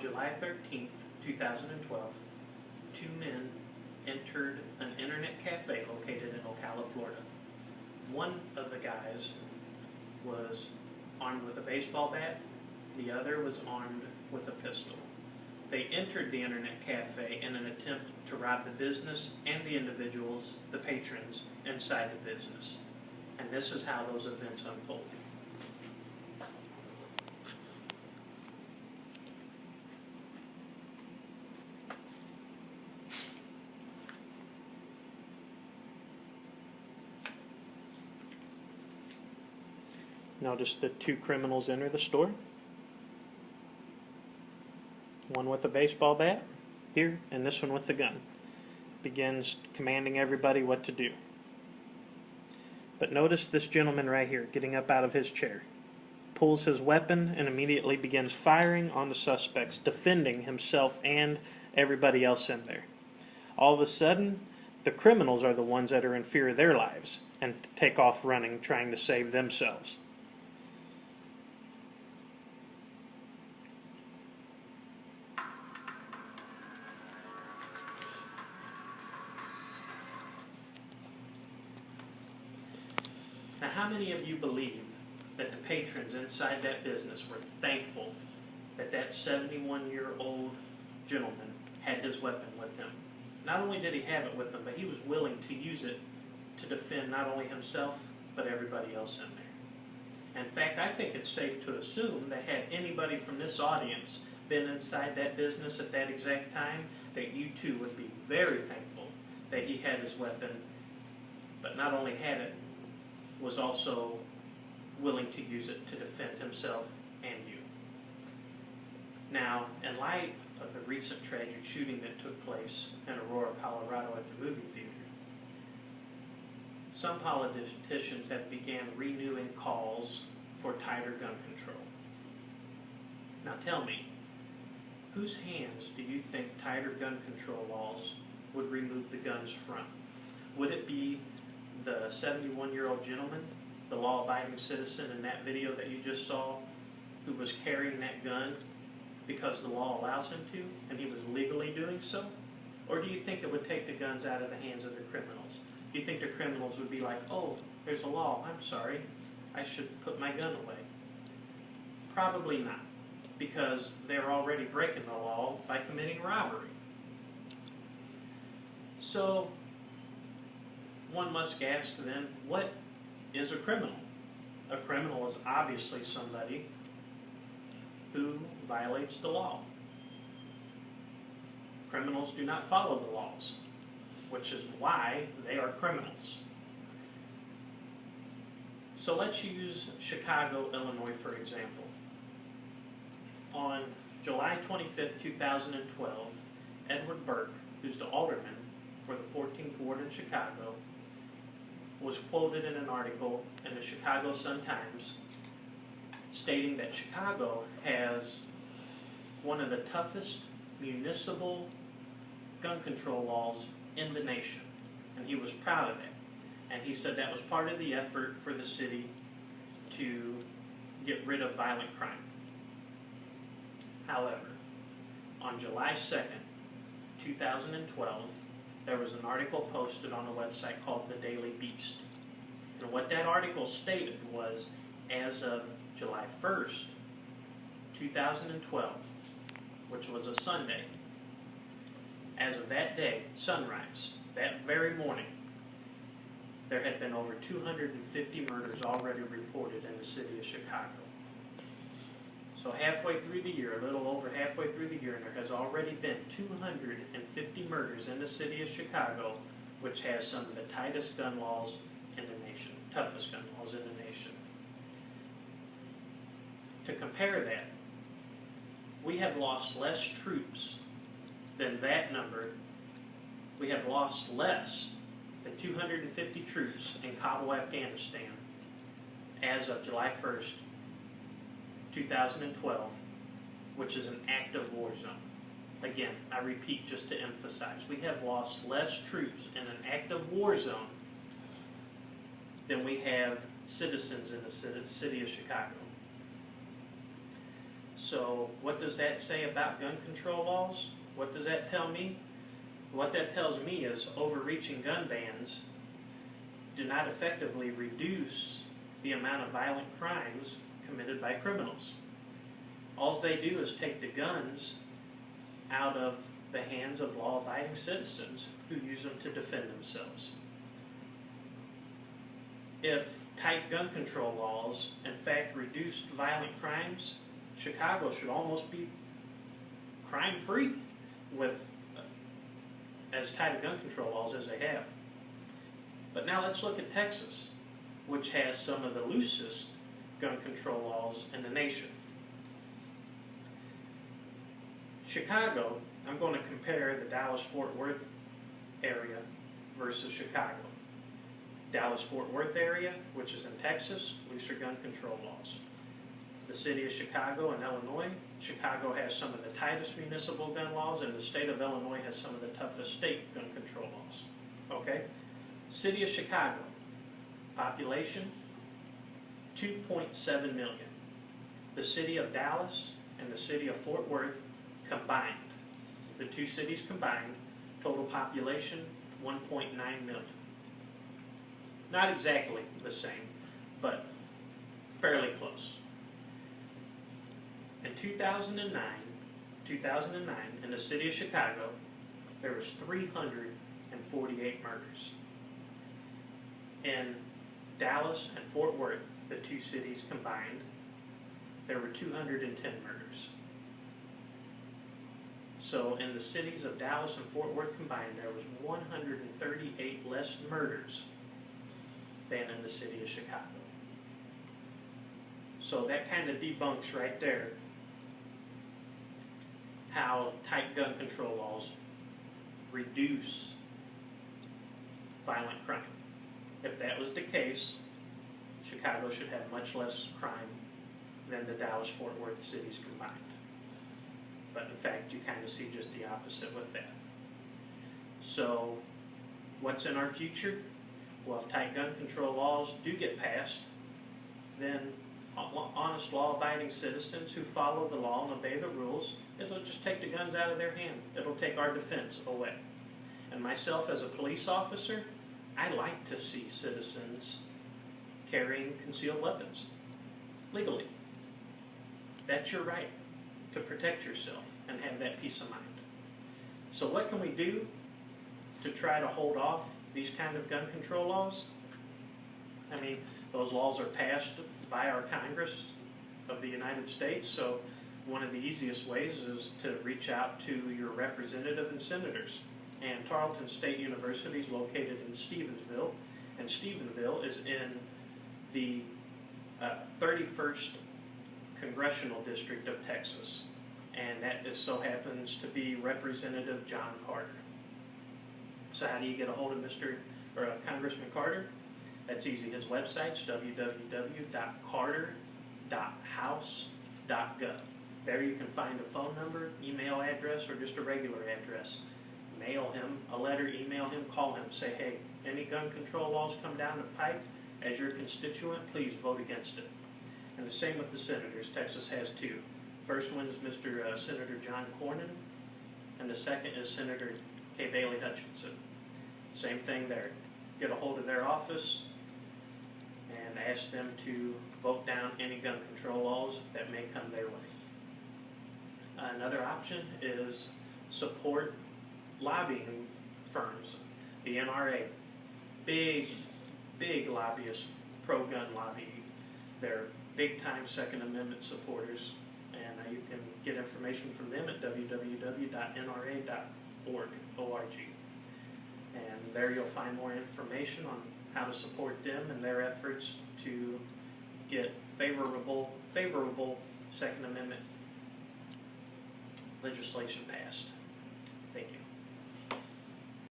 On July 13th, 2012, two men entered an internet cafe located in Ocala, Florida. One of the guys was armed with a baseball bat, the other was armed with a pistol. They entered the internet cafe in an attempt to rob the business and the individuals, the patrons, inside the business. And this is how those events unfolded. Notice the two criminals enter the store. One with a baseball bat here, and this one with the gun. Begins commanding everybody what to do. But notice this gentleman right here getting up out of his chair. Pulls his weapon and immediately begins firing on the suspects, defending himself and everybody else in there. All of a sudden, the criminals are the ones that are in fear of their lives and take off running, trying to save themselves. Now, how many of you believe that the patrons inside that business were thankful that that 71-year-old gentleman had his weapon with him? Not only did he have it with him, but he was willing to use it to defend not only himself, but everybody else in there. In fact, I think it's safe to assume that had anybody from this audience been inside that business at that exact time, that you too would be very thankful that he had his weapon, but not only had it, was also willing to use it to defend himself and you. Now, in light of the recent tragic shooting that took place in Aurora, Colorado at the movie theater, some politicians have began renewing calls for tighter gun control. Now tell me, whose hands do you think tighter gun control laws would remove the guns from? Would it be the 71-year-old gentleman, the law-abiding citizen in that video that you just saw, who was carrying that gun because the law allows him to, and he was legally doing so? Or do you think it would take the guns out of the hands of the criminals? Do you think the criminals would be like, oh, there's a law, I'm sorry, I should put my gun away? Probably not, because they're already breaking the law by committing robbery. So, one must ask then, what is a criminal? A criminal is obviously somebody who violates the law. Criminals do not follow the laws, which is why they are criminals. So let's use Chicago, Illinois, for example. On July 25th, 2012, Edward Burke, who's the alderman for the 14th Ward in Chicago, was quoted in an article in the Chicago Sun-Times stating that Chicago has one of the toughest municipal gun control laws in the nation. And he was proud of it. And he said that was part of the effort for the city to get rid of violent crime. However, on July 2nd, 2012, there was an article posted on a website called The Daily Beast. And what that article stated was, as of July 1st, 2012, which was a Sunday, as of that day, sunrise, that very morning, there had been over 250 murders already reported in the city of Chicago. So halfway through the year, a little over halfway through the year, and there has already been 250 murders in the city of Chicago, which has some of the tightest gun laws in the nation, toughest gun laws in the nation. To compare that, we have lost less troops than that number. We have lost less than 250 troops in Kabul, Afghanistan, as of July 1st, 2012, which is an active war zone. Again, I repeat just to emphasize, we have lost less troops in an active war zone than we have citizens in the city of Chicago. So what does that say about gun control laws? What does that tell me? What that tells me is overreaching gun bans do not effectively reduce the amount of violent crimes committed by criminals. All they do is take the guns out of the hands of law-abiding citizens who use them to defend themselves. If tight gun control laws, in fact, reduced violent crimes, Chicago should almost be crime-free with as tight a gun control laws as they have. But now let's look at Texas, which has some of the loosest gun control laws in the nation. Chicago, I'm going to compare the Dallas-Fort Worth area versus Chicago. Dallas-Fort Worth area, which is in Texas, looser gun control laws. The city of Chicago in Illinois, Chicago has some of the tightest municipal gun laws, and the state of Illinois has some of the toughest state gun control laws. Okay? City of Chicago, population 2.7 million. The city of Dallas and the city of Fort Worth combined, the two cities combined, total population 1.9 million. Not exactly the same, but fairly close. In 2009, in the city of Chicago, there was 348 murders. In Dallas and Fort Worth, the two cities combined, there were 210 murders. So in the cities of Dallas and Fort Worth combined, there was 138 less murders than in the city of Chicago. So that kind of debunks right there how tight gun control laws reduce violent crime. If that was the case, Chicago should have much less crime than the Dallas-Fort Worth cities combined. But in fact, you kind of see just the opposite with that. So, what's in our future? Well, if tight gun control laws do get passed, then honest law-abiding citizens who follow the law and obey the rules, it'll just take the guns out of their hand. It'll take our defense away. And myself as a police officer, I like to see citizens carrying concealed weapons legally. That's your right to protect yourself and have that peace of mind. So what can we do to try to hold off these kind of gun control laws? I mean, those laws are passed by our Congress of the United States, so one of the easiest ways is to reach out to your representative and senators. And Tarleton State University is located in Stevensville, and Stevensville is in the 31st Congressional District of Texas, and that so happens to be Representative John Carter. So how do you get a hold of Congressman Carter? That's easy. His website's www.carter.house.gov. There you can find a phone number, email address, or just a regular address. Mail him a letter, email him, call him, say, hey, any gun control laws come down the pike, as your constituent, please vote against it. And the same with the senators. Texas has two. First one is Senator John Cornyn, and the second is Senator Kay Bailey Hutchinson. Same thing there. Get a hold of their office and ask them to vote down any gun control laws that may come their way. Another option is support lobbying firms. The NRA, big lobbyists, pro-gun lobby. They're big-time Second Amendment supporters, and you can get information from them at www.nra.org. And there you'll find more information on how to support them and their efforts to get favorable Second Amendment legislation passed. Thank you.